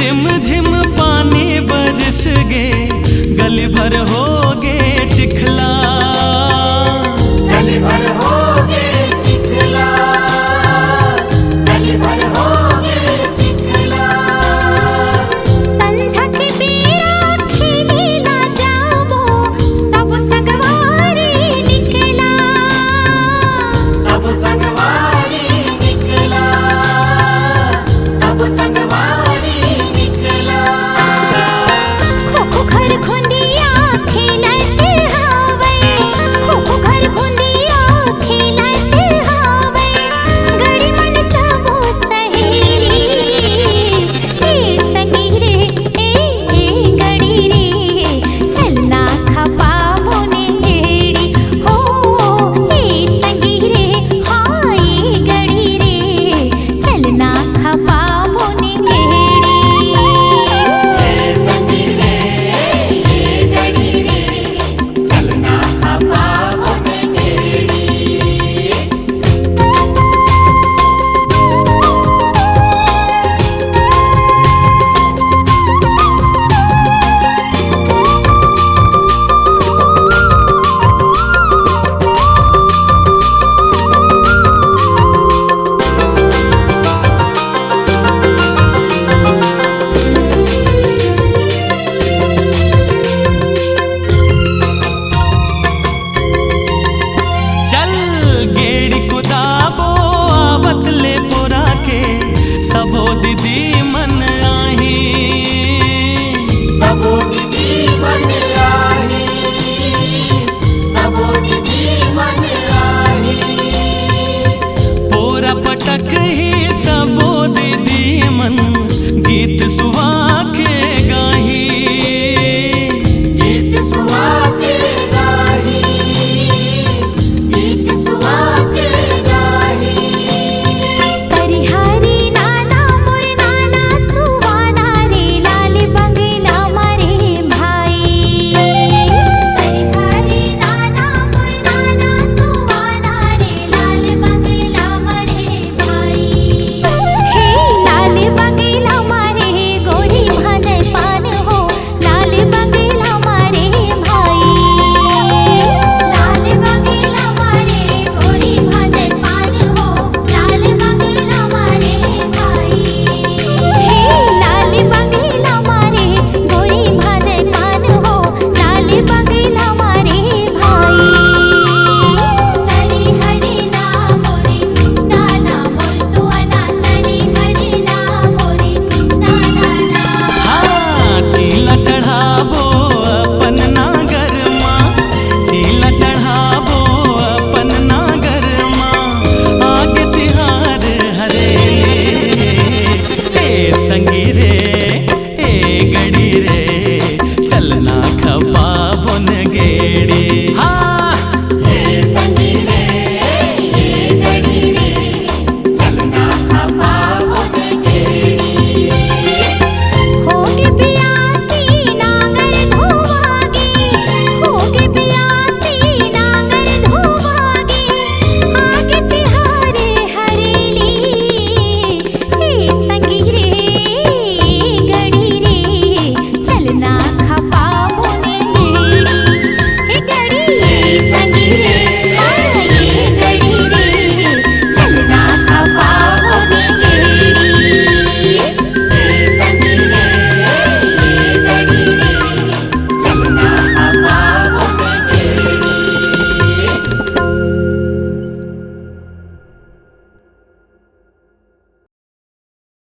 रिम झिम पानी बरस गे, गली भर हो गे चिखला, गली भर हो गे चिखला, गली भर हो गे चिखला। संझा के बेरा खिलेला जामो, सब संगवारी निकला, सब संगवारी निकला, सब संगवारी निकला। खो घर खुंदिया खेलत हावे, खो घर खुंदिया खेलत हावे, गड़ी मन सबो सहेली। ए संगी रे ए गड़ी रे, चलना खपा मोने गेड़ी हो। ए संगी रे हाँ ए गड़ी रे, चलना खपा मोने गेड़ी। ए संगी रे ए गड़ी रे, चलना खपा मोने गेड़ी। चल गेड़ी कुदाबो आवत ले पुरा के, सबो दीदी मन आही, सबो दीदी मन आही, सबो दीदी मन आही। पूरा पटक